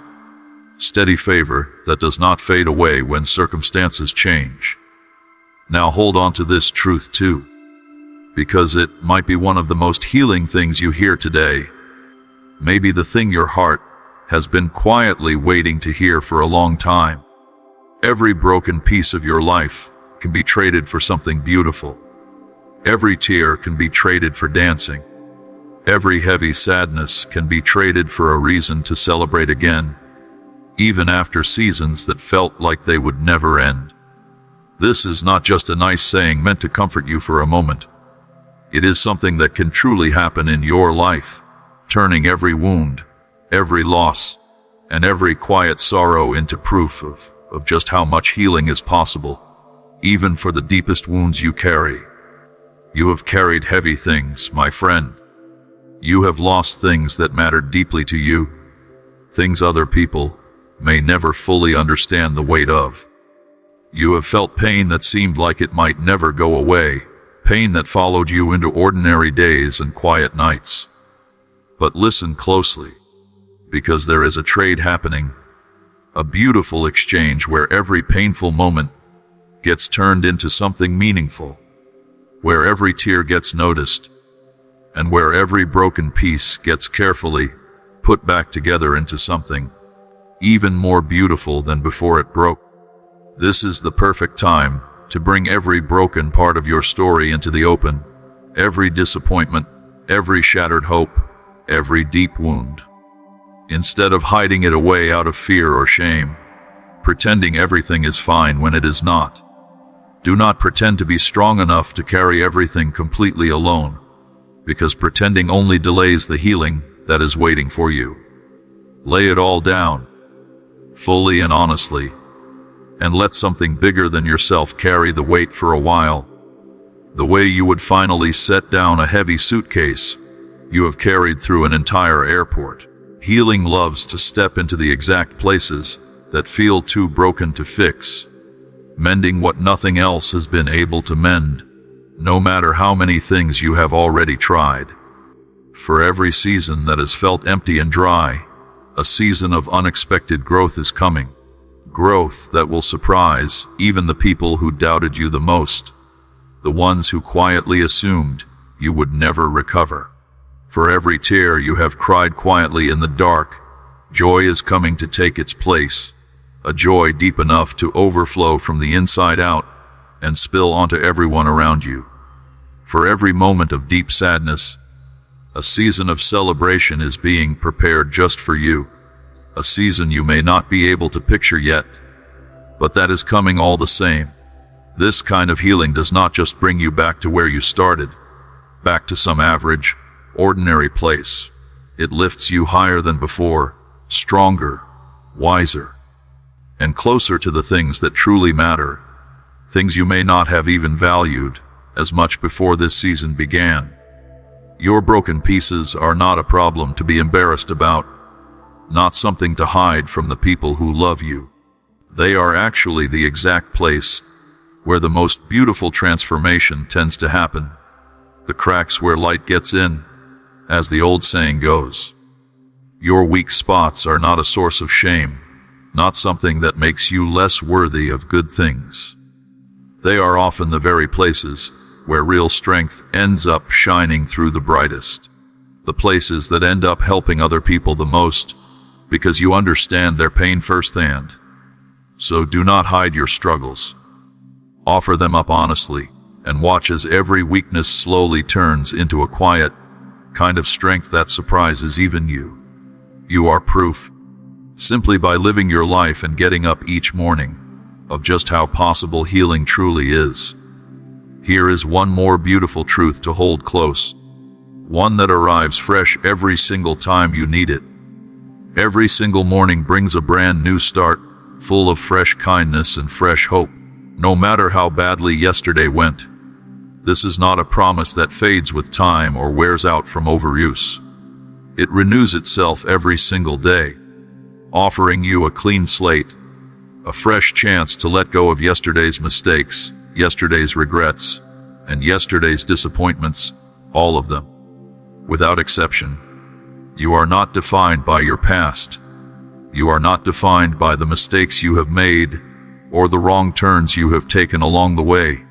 [SPEAKER 1] steady favor that does not fade away when circumstances change. Now hold on to this truth too, because it might be one of the most healing things you hear today. Maybe the thing your heart has been quietly waiting to hear for a long time. Every broken piece of your life can be traded for something beautiful. Every tear can be traded for dancing. Every heavy sadness can be traded for a reason to celebrate again, even after seasons that felt like they would never end. This is not just a nice saying meant to comfort you for a moment. It is something that can truly happen in your life, turning every wound, every loss, and every quiet sorrow into proof of just how much healing is possible, even for the deepest wounds you carry. You have carried heavy things, my friend. You have lost things that mattered deeply to you, things other people may never fully understand the weight of. You have felt pain that seemed like it might never go away, pain that followed you into ordinary days and quiet nights. But listen closely, because there is a trade happening, a beautiful exchange where every painful moment gets turned into something meaningful, where every tear gets noticed, and where every broken piece gets carefully put back together into something even more beautiful than before it broke. This is the perfect time to bring every broken part of your story into the open, every disappointment, every shattered hope, every deep wound. Instead of hiding it away out of fear or shame, pretending everything is fine when it is not. Do not pretend to be strong enough to carry everything completely alone, because pretending only delays the healing that is waiting for you. Lay it all down, fully and honestly, and let something bigger than yourself carry the weight for a while. The way you would finally set down a heavy suitcase you have carried through an entire airport. Healing loves to step into the exact places that feel too broken to fix, mending what nothing else has been able to mend, no matter how many things you have already tried. For every season that has felt empty and dry, a season of unexpected growth is coming. Growth that will surprise even the people who doubted you the most, the ones who quietly assumed you would never recover. For every tear you have cried quietly in the dark, joy is coming to take its place, a joy deep enough to overflow from the inside out and spill onto everyone around you. For every moment of deep sadness, a season of celebration is being prepared just for you, a season you may not be able to picture yet, but that is coming all the same. This kind of healing does not just bring you back to where you started, back to some average, ordinary place. It lifts you higher than before, stronger, wiser, and closer to the things that truly matter, things you may not have even valued as much before this season began. Your broken pieces are not a problem to be embarrassed about, not something to hide from the people who love you. They are actually the exact place where the most beautiful transformation tends to happen, the cracks where light gets in, as the old saying goes. Your weak spots are not a source of shame, not something that makes you less worthy of good things. They are often the very places where real strength ends up shining through the brightest, the places that end up helping other people the most, because you understand their pain firsthand. So do not hide your struggles. Offer them up honestly, and watch as every weakness slowly turns into a quiet kind of strength that surprises even you. You are proof, simply by living your life and getting up each morning, of just how possible healing truly is. Here is one more beautiful truth to hold close, one that arrives fresh every single time you need it. Every single morning brings a brand new start, full of fresh kindness and fresh hope, no matter how badly yesterday went. This is not a promise that fades with time or wears out from overuse. It renews itself every single day, offering you a clean slate, a fresh chance to let go of yesterday's mistakes, yesterday's regrets, and yesterday's disappointments, all of them, without exception. You are not defined by your past. You are not defined by the mistakes you have made or the wrong turns you have taken along the way.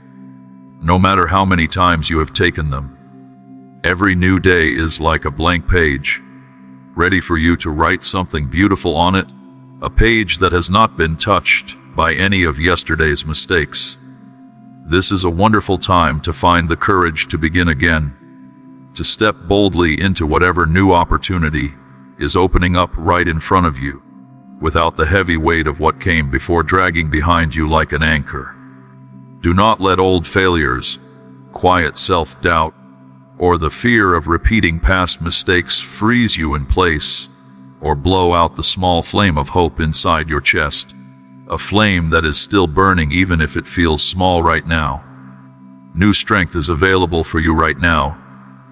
[SPEAKER 1] No matter how many times you have taken them, every new day is like a blank page, ready for you to write something beautiful on it, a page that has not been touched by any of yesterday's mistakes. This is a wonderful time to find the courage to begin again, to step boldly into whatever new opportunity is opening up right in front of you, without the heavy weight of what came before dragging behind you like an anchor. Do not let old failures, quiet self-doubt, or the fear of repeating past mistakes freeze you in place, or blow out the small flame of hope inside your chest, a flame that is still burning even if it feels small right now. New strength is available for you right now,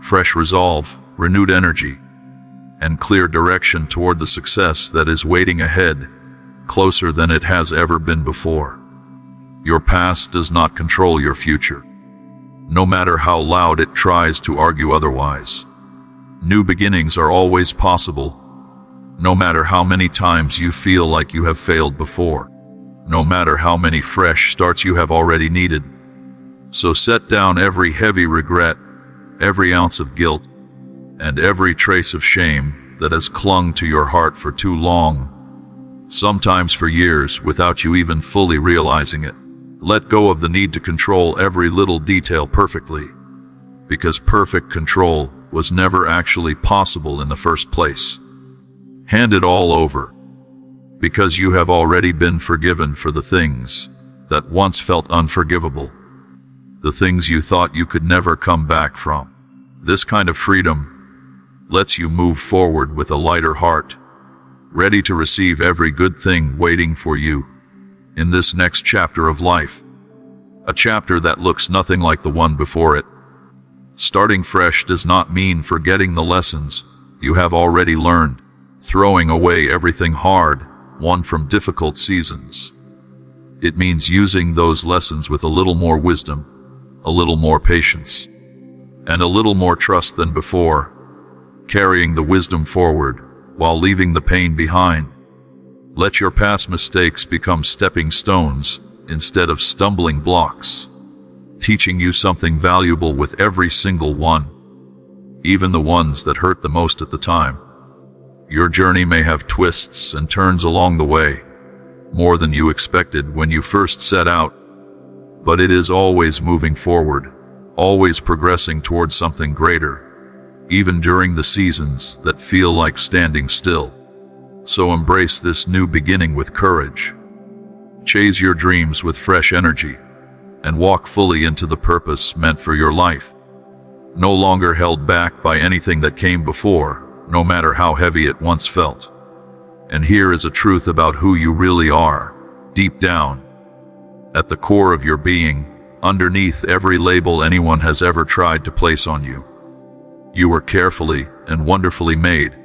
[SPEAKER 1] fresh resolve, renewed energy, and clear direction toward the success that is waiting ahead, closer than it has ever been before. Your past does not control your future, no matter how loud it tries to argue otherwise. New beginnings are always possible, no matter how many times you feel like you have failed before, no matter how many fresh starts you have already needed. So set down every heavy regret, every ounce of guilt, and every trace of shame that has clung to your heart for too long, sometimes for years without you even fully realizing it. Let go of the need to control every little detail perfectly, because perfect control was never actually possible in the first place. Hand it all over, because you have already been forgiven for the things that once felt unforgivable, the things you thought you could never come back from. This kind of freedom lets you move forward with a lighter heart, ready to receive every good thing waiting for you, in this next chapter of life. A chapter that looks nothing like the one before it. Starting fresh does not mean forgetting the lessons you have already learned, throwing away everything hard won from difficult seasons. It means using those lessons with a little more wisdom, a little more patience, and a little more trust than before, carrying the wisdom forward while leaving the pain behind. Let your past mistakes become stepping stones instead of stumbling blocks, teaching you something valuable with every single one, even the ones that hurt the most at the time. Your journey may have twists and turns along the way, more than you expected when you first set out, but it is always moving forward, always progressing towards something greater, even during the seasons that feel like standing still. So embrace this new beginning with courage. Chase your dreams with fresh energy, and walk fully into the purpose meant for your life. No longer held back by anything that came before, no matter how heavy it once felt. And here is a truth about who you really are, deep down, at the core of your being, underneath every label anyone has ever tried to place on you. You were carefully and wonderfully made,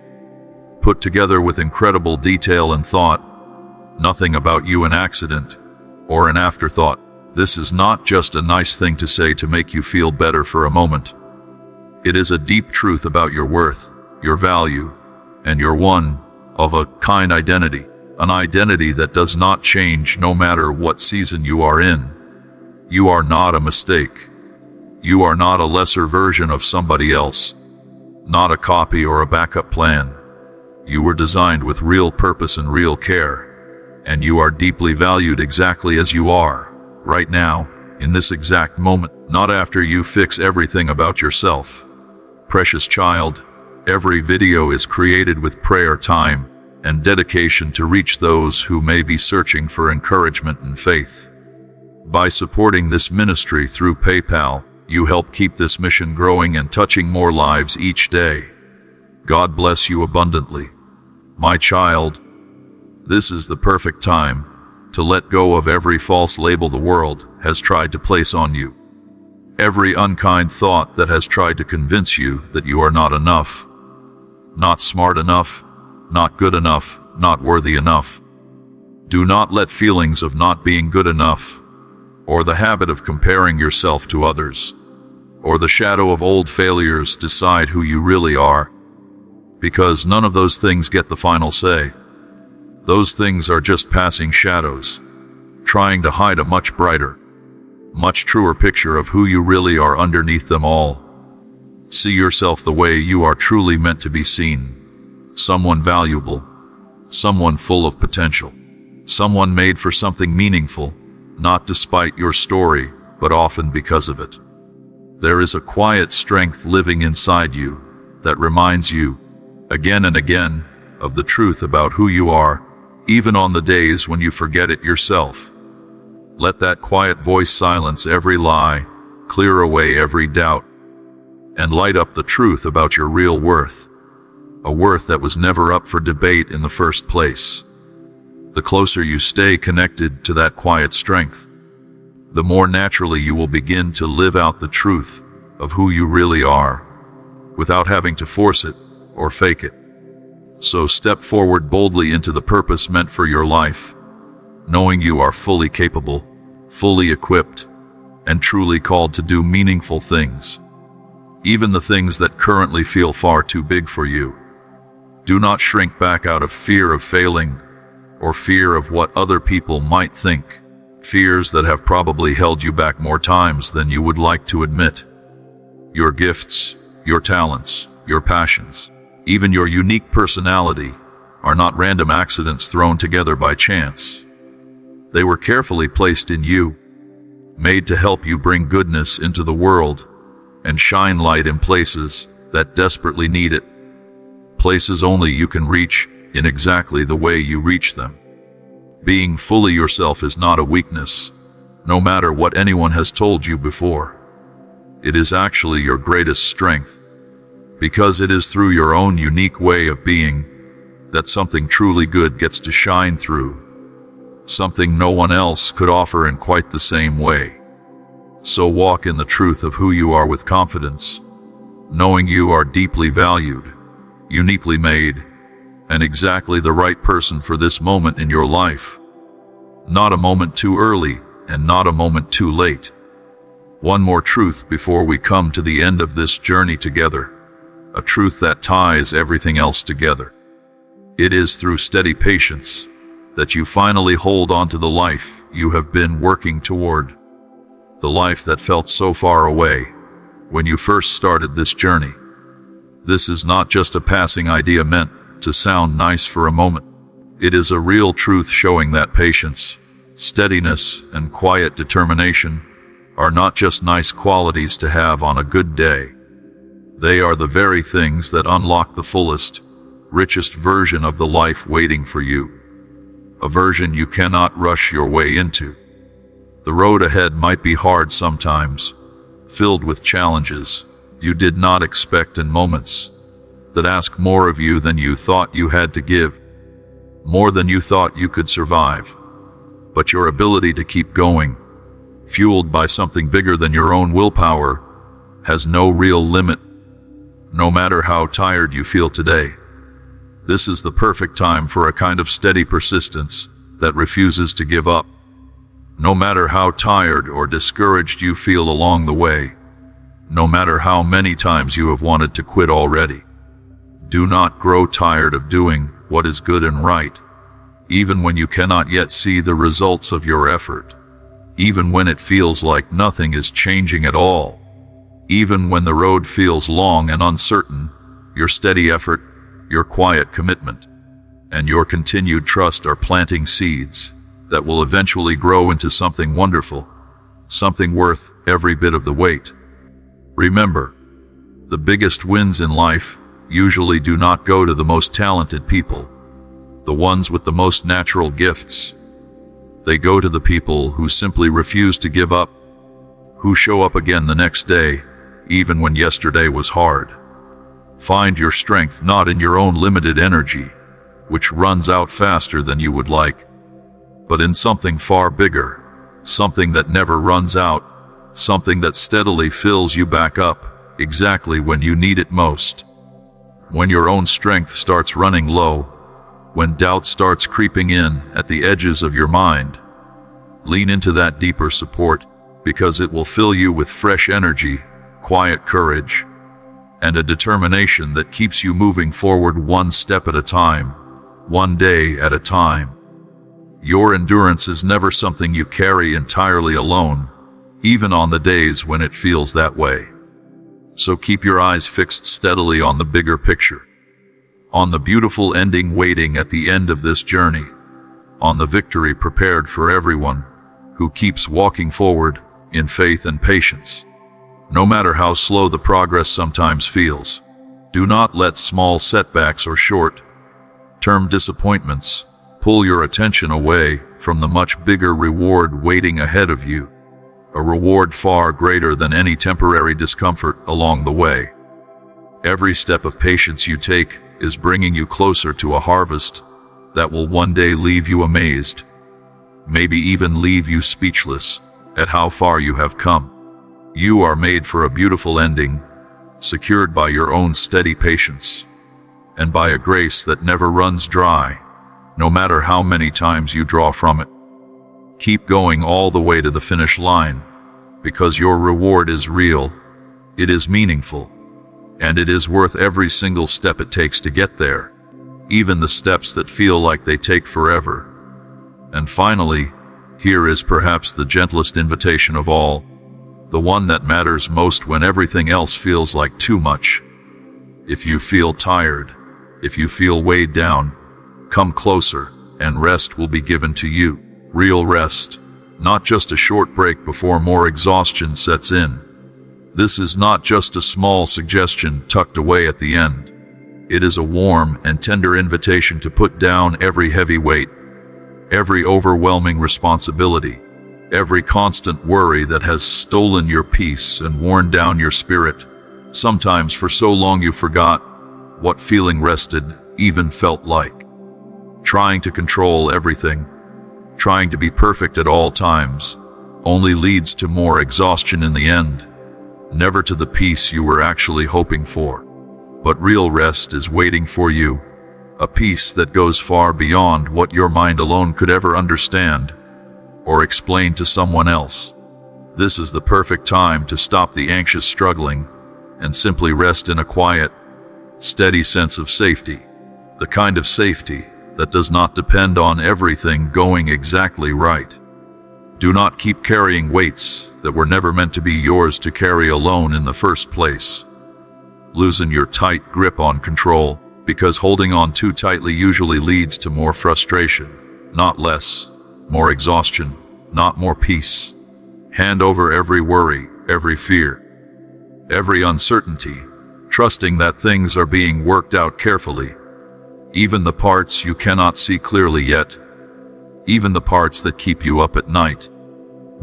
[SPEAKER 1] put together with incredible detail and thought. Nothing about you an accident or an afterthought. This is not just a nice thing to say to make you feel better for a moment. It is a deep truth about your worth, your value, and your one-of-a-kind identity. An identity that does not change no matter what season you are in. You are not a mistake. You are not a lesser version of somebody else. Not a copy or a backup plan. You were designed with real purpose and real care. And you are deeply valued exactly as you are, right now, in this exact moment, not after you fix everything about yourself. Precious child, every video is created with prayer time and dedication to reach those who may be searching for encouragement and faith. By supporting this ministry through PayPal, you help keep this mission growing and touching more lives each day. God bless you abundantly. My child, this is the perfect time to let go of every false label the world has tried to place on you. Every unkind thought that has tried to convince you that you are not enough, not smart enough, not good enough, not worthy enough. Do not let feelings of not being good enough, or the habit of comparing yourself to others, or the shadow of old failures decide who you really are, because none of those things get the final say. Those things are just passing shadows, trying to hide a much brighter, much truer picture of who you really are underneath them all. See yourself the way you are truly meant to be seen. Someone valuable, someone full of potential, someone made for something meaningful, not despite your story, but often because of it. There is a quiet strength living inside you that reminds you, again and again, of the truth about who you are, even on the days when you forget it yourself. Let that quiet voice silence every lie, clear away every doubt, and light up the truth about your real worth. A worth that was never up for debate in the first place. The closer you stay connected to that quiet strength, the more naturally you will begin to live out the truth of who you really are, without having to force it or fake it. So step forward boldly into the purpose meant for your life, knowing you are fully capable, fully equipped, and truly called to do meaningful things, even the things that currently feel far too big for you. Do not shrink back out of fear of failing or fear of what other people might think, fears that have probably held you back more times than you would like to admit. Your gifts, your talents, your passions, even your unique personality are not random accidents thrown together by chance. They were carefully placed in you, made to help you bring goodness into the world and shine light in places that desperately need it. Places only you can reach in exactly the way you reach them. Being fully yourself is not a weakness, no matter what anyone has told you before. It is actually your greatest strength, because it is through your own unique way of being that something truly good gets to shine through. something no one else could offer in quite the same way. So walk in the truth of who you are with confidence, knowing you are deeply valued, uniquely made, and exactly the right person for this moment in your life. Not a moment too early and not a moment too late. One more truth before we come to the end of this journey together, a truth that ties everything else together. It is through steady patience that you finally hold on to the life you have been working toward, the life that felt so far away when you first started this journey. This is not just a passing idea meant to sound nice for a moment. It is a real truth showing that patience, steadiness, and quiet determination are not just nice qualities to have on a good day. They are the very things that unlock the fullest, richest version of the life waiting for you. A version you cannot rush your way into. The road ahead might be hard sometimes, filled with challenges you did not expect and moments that ask more of you than you thought you had to give, more than you thought you could survive. But your ability to keep going, fueled by something bigger than your own willpower, has no real limit. No matter how tired you feel today, this is the perfect time for a kind of steady persistence that refuses to give up. No matter how tired or discouraged you feel along the way, no matter how many times you have wanted to quit already, do not grow tired of doing what is good and right, even when you cannot yet see the results of your effort, even when it feels like nothing is changing at all, even when the road feels long and uncertain. Your steady effort, your quiet commitment, and your continued trust are planting seeds that will eventually grow into something wonderful, something worth every bit of the wait. Remember, the biggest wins in life usually do not go to the most talented people, the ones with the most natural gifts. They go to the people who simply refuse to give up, who show up again the next day, even when yesterday was hard. Find your strength not in your own limited energy, which runs out faster than you would like, but in something far bigger, something that never runs out, something that steadily fills you back up exactly when you need it most. When your own strength starts running low, when doubt starts creeping in at the edges of your mind, lean into that deeper support, because it will fill you with fresh energy, quiet courage, and a determination that keeps you moving forward one step at a time, one day at a time. Your endurance is never something you carry entirely alone, even on the days when it feels that way. So keep your eyes fixed steadily on the bigger picture, on the beautiful ending waiting at the end of this journey, on the victory prepared for everyone who keeps walking forward in faith and patience. No matter how slow the progress sometimes feels, do not let small setbacks or short-term disappointments pull your attention away from the much bigger reward waiting ahead of you, a reward far greater than any temporary discomfort along the way. Every step of patience you take is bringing you closer to a harvest that will one day leave you amazed, maybe even leave you speechless at how far you have come. You are made for a beautiful ending, secured by your own steady patience, and by a grace that never runs dry, no matter how many times you draw from it. Keep going all the way to the finish line, because your reward is real, it is meaningful, and it is worth every single step it takes to get there, even the steps that feel like they take forever. And finally, here is perhaps the gentlest invitation of all, the one that matters most when everything else feels like too much. If you feel tired, if you feel weighed down, come closer, and rest will be given to you. Real rest, not just a short break before more exhaustion sets in. This is not just a small suggestion tucked away at the end. It is a warm and tender invitation to put down every heavy weight, every overwhelming responsibility, every constant worry that has stolen your peace and worn down your spirit, sometimes for so long you forgot what feeling rested even felt like. Trying to control everything, Trying to be perfect at all times only leads to more exhaustion in the end, never to the peace you were actually hoping for. But real rest is waiting for you, a peace that goes far beyond what your mind alone could ever understand or explain to someone else. This is the perfect time to stop the anxious struggling and simply rest in a quiet, steady sense of safety. The kind of safety that does not depend on everything going exactly right. Do not keep carrying weights that were never meant to be yours to carry alone in the first place. Loosen your tight grip on control, because holding on too tightly usually leads to more frustration, not less, more exhaustion, not more peace. Hand over every worry, every fear, every uncertainty, trusting that things are being worked out carefully. Even the parts you cannot see clearly yet, even the parts that keep you up at night.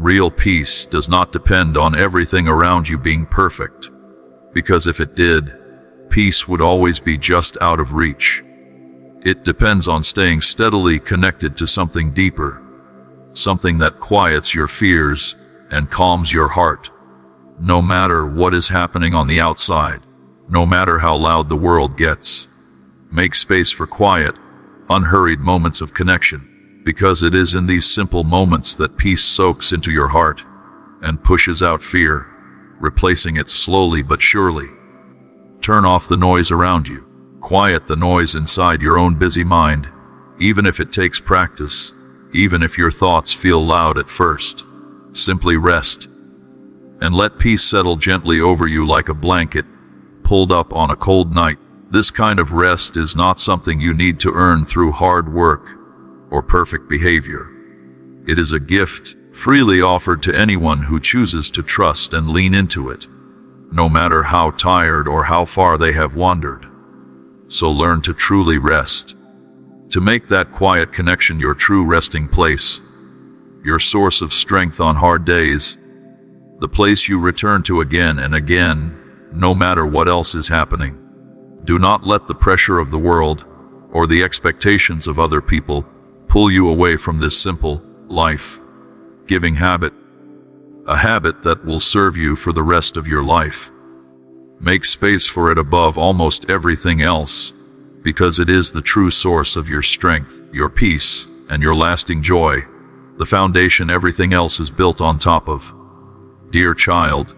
[SPEAKER 1] Real peace does not depend on everything around you being perfect, because if it did, peace would always be just out of reach. It depends on staying steadily connected to something deeper, something that quiets your fears and calms your heart. No matter what is happening on the outside, no matter how loud the world gets, make space for quiet, unhurried moments of connection, because it is in these simple moments that peace soaks into your heart and pushes out fear, replacing it slowly but surely. Turn off the noise around you. Quiet the noise inside your own busy mind, even if it takes practice, even if your thoughts feel loud at first. Simply rest and let peace settle gently over you like a blanket pulled up on a cold night. This kind of rest is not something you need to earn through hard work or perfect behavior. It is a gift freely offered to anyone who chooses to trust and lean into it, no matter how tired or how far they have wandered. So learn to truly rest, to make that quiet connection your true resting place, your source of strength on hard days, the place you return to again and again, no matter what else is happening. Do not let the pressure of the world or the expectations of other people pull you away from this simple, life-giving habit, a habit that will serve you for the rest of your life. Make space for it above almost everything else, because it is the true source of your strength, your peace, and your lasting joy, the foundation everything else is built on top of. Dear child,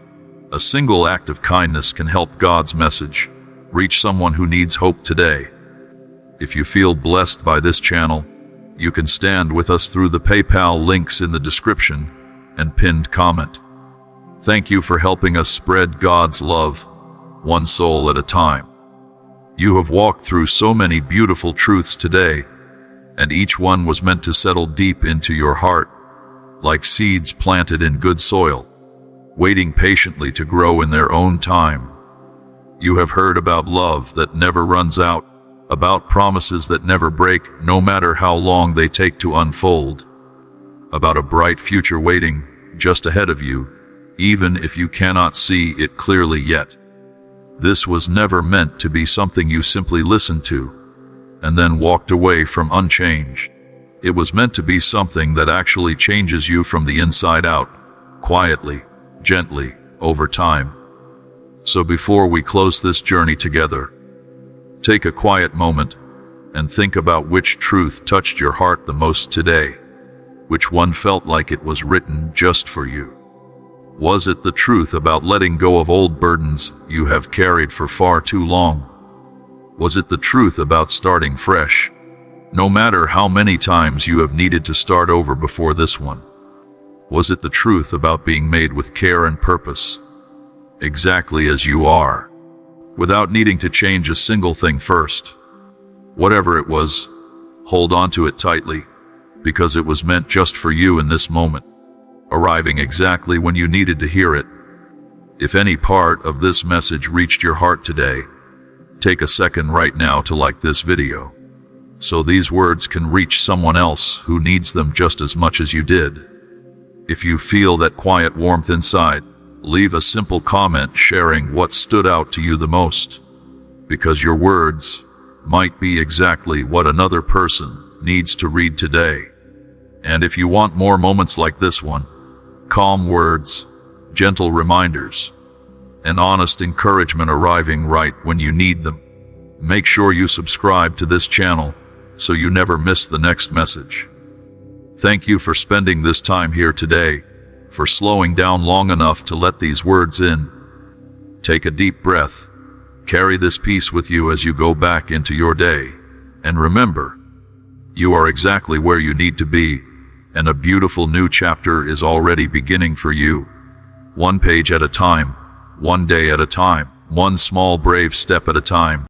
[SPEAKER 1] a single act of kindness can help God's message reach someone who needs hope today. If you feel blessed by this channel, you can stand with us through the PayPal links in the description and pinned comment. Thank you for helping us spread God's love, one soul at a time. You have walked through so many beautiful truths today, and each one was meant to settle deep into your heart, like seeds planted in good soil, waiting patiently to grow in their own time. You have heard about love that never runs out, about promises that never break, no matter how long they take to unfold, about a bright future waiting just ahead of you, even if you cannot see it clearly yet. This was never meant to be something you simply listened to and then walked away from unchanged. It was meant to be something that actually changes you from the inside out, quietly, gently, over time. So before we close this journey together, take a quiet moment and think about which truth touched your heart the most today. Which one felt like it was written just for you? Was it the truth about letting go of old burdens you have carried for far too long? Was it the truth about starting fresh, no matter how many times you have needed to start over before this one? Was it the truth about being made with care and purpose, exactly as you are, without needing to change a single thing first? Whatever it was, hold on to it tightly, because it was meant just for you in this moment, arriving exactly when you needed to hear it. If any part of this message reached your heart today, take a second right now to like this video, so these words can reach someone else who needs them just as much as you did. If you feel that quiet warmth inside, leave a simple comment sharing what stood out to you the most, because your words might be exactly what another person needs to read today. And if you want more moments like this one, calm words, gentle reminders, and honest encouragement arriving right when you need them, make sure you subscribe to this channel so you never miss the next message. Thank you for spending this time here today, for slowing down long enough to let these words in. Take a deep breath. Carry this peace with you as you go back into your day. And remember, you are exactly where you need to be, and a beautiful new chapter is already beginning for you. One page at a time, one day at a time, one small brave step at a time.